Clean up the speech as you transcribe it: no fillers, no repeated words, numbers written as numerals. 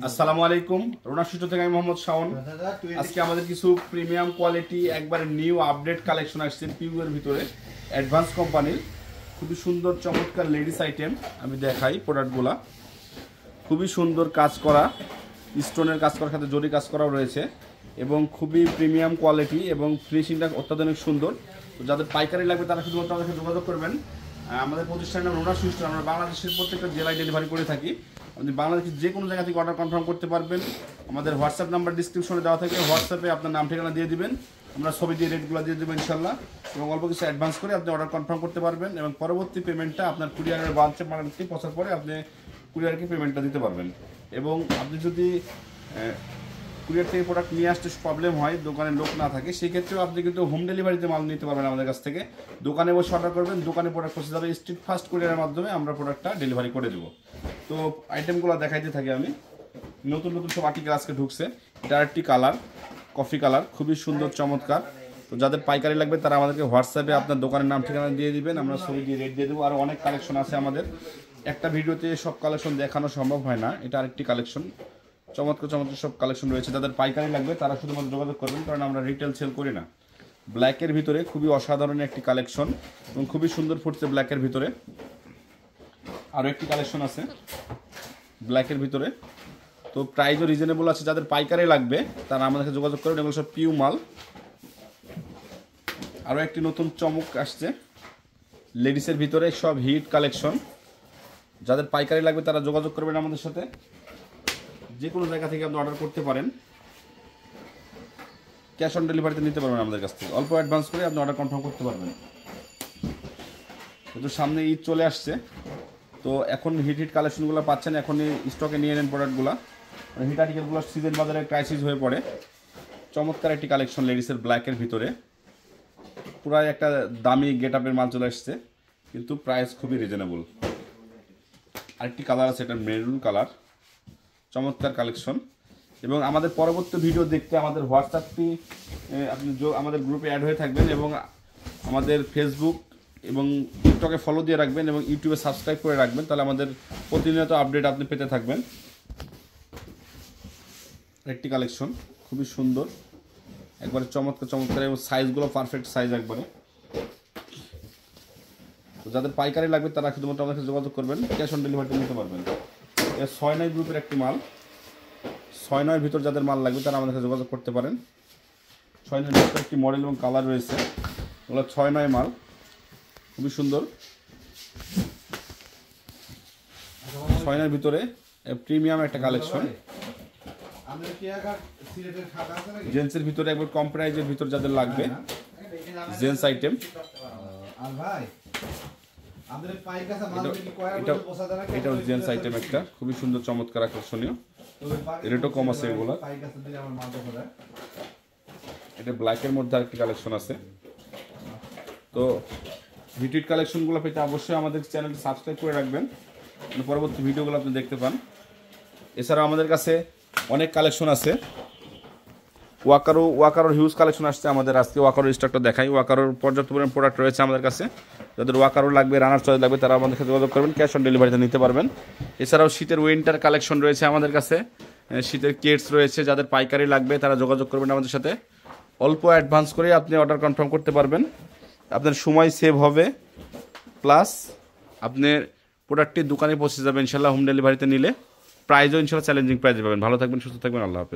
আসসালামু আলাইকুম। রোনা স্টুডিও থেকে আমি মোহাম্মদ শাওন। আজকে আমাদের কিছু প্রিমিয়াম কোয়ালিটি একবারে নিউ আপডেট কালেকশন আসছে পিউয়ের ভিতরে, অ্যাডভান্স কোম্পানির খুবই সুন্দর চমৎকার লেডিস আইটেম। আমি দেখাই প্রোডাক্টগুলা, খুবই সুন্দর কাজ করা, স্টোনের কাজ করার সাথে জরি কাজ করাও রয়েছে এবং খুবই প্রিমিয়াম কোয়ালিটি এবং ফিনিশিংটা অত্যাধুনিক সুন্দর। তো যাদের পাইকারি লাগবে তারা শুধুমাত্র আমাদের সাথে যোগাযোগ করবেন। আমাদের প্রতিষ্ঠানের নাম রোনা স্টুডিও। আমরা বাংলাদেশের প্রত্যেকটা জেলায় ডেলিভারি করে থাকি। আপনি বাংলাদেশের যে কোনো জায়গা থেকে অর্ডার কনফার্ম করতে পারবেন। আমাদের হোয়াটসঅ্যাপ নাম্বার ডিসক্রিপশনে দেওয়া থাকে, হোয়াটসঅ্যাপে আপনার নাম ঠিকানা দিয়ে দিবেন, আমরা ছবি দিয়ে রেটগুলো দিয়ে দেবো ইনশাল্লাহ। এবং অল্প কিছু অ্যাডভান্স করে আপনি অর্ডার কনফার্ম করতে পারবেন এবং পরবর্তী পেমেন্টটা আপনার কুরিয়ারের ব্রাঞ্চে মার্কেটে পৌঁছার পরে আপনি কুরিয়ারকে পেমেন্টটা দিতে পারবেন। এবং আপনি যদি কুরিয়ার থেকে প্রোডাক্ট নিয়ে আসতে প্রবলেম হয়, দোকানে লোক না থাকে, সেই ক্ষেত্রেও আপনি কিন্তু হোম ডেলিভারিতে মাল নিতে পারবেন আমাদের কাছ থেকে। দোকানে বসে অর্ডার করবেন, দোকানে প্রোডাক্ট পৌঁছে যাবে, স্ট্রিট ফাস্ট কুরিয়ারের মাধ্যমে আমরা প্রোডাক্টটা ডেলিভারি করে দেবো। তো আইটেমগুলো দেখাইতে থাকি আমি। নতুন নতুন সব আর্টিকেল আজকে ঢুকছে। এটা একটি কালার, কফি কালার, খুবই সুন্দর চমৎকার। তো যাদের পাইকারি লাগবে তারা আমাদেরকে হোয়াটসঅ্যাপে আপনার দোকানের নাম ঠিকানা দিয়ে দিবেন, আমরা ছবি দিয়ে রেট দিয়ে দেবো। আরও অনেক কালেকশন আছে আমাদের, একটা ভিডিওতে সব কালেকশন দেখানো সম্ভব হয় না। এটা আরেকটি কালেকশন, চমৎকার চমৎকার সব কালেকশন রয়েছে। যাদের পাইকারি লাগবে তারা শুধুমাত্র যোগাযোগ করবেন, কারণ আমরা রিটেল সেল করি না। ব্ল্যাকের ভিতরে খুবই অসাধারণ একটি কালেকশন এবং খুবই সুন্দর ফুটছে ব্ল্যাকের ভিতরে। আরও একটি কালেকশন আছে ব্ল্যাকের ভিতরে। তো প্রাইসও রিজনেবল আছে। যাদের পাইকারি লাগবে তারা আমাদেরকে যোগাযোগ করবেন, এগুলো সব পিউ মাল। আরও একটি নতুন চমক আসছে লেডিসের ভিতরে, সব হিট কালেকশন। যাদের পাইকারি লাগবে তারা যোগাযোগ করবেন আমাদের সাথে। যে কোনো জায়গা থেকে আপনি অর্ডার করতে পারেন, ক্যাশ অন ডেলিভারিতে নিতে পারবেন আমাদের কাছ থেকে। অল্প অ্যাডভান্স করে আপনি অর্ডার কনফার্ম করতে পারবেন। কিন্তু সামনে ঈদ চলে আসছে, তো এখন হিট হিট কালেকশনগুলো পাচ্ছেন, এখনই স্টকে নিয়ে নেন প্রোডাক্টগুলো। হিট আর্টিকেলগুলো সিজন বাজারে ক্রাইসিস হয়ে পড়ে। চমৎকার একটি কালেকশন লেডিসের ব্ল্যাকের ভিতরে, পুরাই একটা দামি গেট আপের মাল চলে আসছে, কিন্তু প্রাইস খুবই রিজনেবল। আরেকটি কালার আছে, এটা মেরুন কালার, চমৎকার কালেকশন। এবং আমাদের পরবর্তী ভিডিও দেখতে আমাদের হোয়াটসঅ্যাপটি আপনি আমাদের গ্রুপে অ্যাড হয়ে থাকবেন এবং আমাদের ফেসবুক এবং টিকটকে ফলো দিয়ে রাখবেন এবং ইউটিউবে সাবস্ক্রাইব করে রাখবেন, তাহলে আমাদের প্রতিনিয়ত আপডেট আপনি পেতে থাকবেন। একটি কালেকশন খুবই সুন্দর, একবারে চমৎকার চমৎকার এবং সাইজগুলো পারফেক্ট সাইজ একবারে। তো যাদের পাইকারি লাগবে তারা শুধুমাত্র আমাদের সাথে যোগাযোগ করবেন, ক্যাশ অন ডেলিভারিতে নিতে পারবেন। এটা 6-9 গ্রুপের একটি মাল। 6-9 ভিতর যাদের মাল লাগবে তারা আমাদের সাথে যোগাযোগ করতে পারেন। 6-9 ভিতরে একটি মডেল এবং কালার রয়েছে, ওগুলো 6-9 মাল, খুবই সুন্দর। 6-9 ভিতরে প্রিমিয়াম একটা কালেকশন। জেন্টসের ভিতরে একবার কম প্রাইজের ভিতর যাদের লাগবে জেন্টস আইটেম, এটাও জেন্টস আইটেম একটা খুবই সুন্দর চমৎকার আকর্ষণীয়, রেটও কম আছে এগুলো। এটা ব্ল্যাকের মধ্যে আরেকটি কালেকশন আছে। তো হিট কালেকশনগুলো পেতে অবশ্যই আমাদের চ্যানেলটি সাবস্ক্রাইব করে রাখবেন, পরবর্তী ভিডিওগুলো আপনি দেখতে পান। এছাড়াও আমাদের কাছে অনেক কালেকশন আছে। ওয়াকারোর হিউজ কালেকশন আসছে আমাদের। আজকে ওয়াকারোর স্টকটা দেখাই। ওয়াকারোর পর্যাপ্ত পরিমাণ প্রোডাক্ট রয়েছে আমাদের কাছে। যাদের ওয়াকারো লাগবে, রানার চয়েস লাগবে, তারা আমাদের সাথে যোগাযোগ করবেন, ক্যাশ অন ডেলিভারিতে নিতে পারবেন। এছাড়াও শীতের উইন্টার কালেকশন রয়েছে আমাদের কাছে, শীতের কিটস রয়েছে। যাদের পাইকারি লাগবে তারা যোগাযোগ করবেন আমাদের সাথে। অল্প অ্যাডভান্স করে আপনি অর্ডার কনফার্ম করতে পারবেন, আপনার সময় সেভ হবে, প্লাস আপনার প্রোডাক্টটি দোকানে পৌঁছে যাবে ইনশাল্লাহ হোম ডেলিভারিতে নিলে। প্রাইসও ইনশাল্লাহ চ্যালেঞ্জিং প্রাইসে পাবেন। ভালো থাকবেন, সুস্থ থাকবেন, আল্লাহ হাফেজ।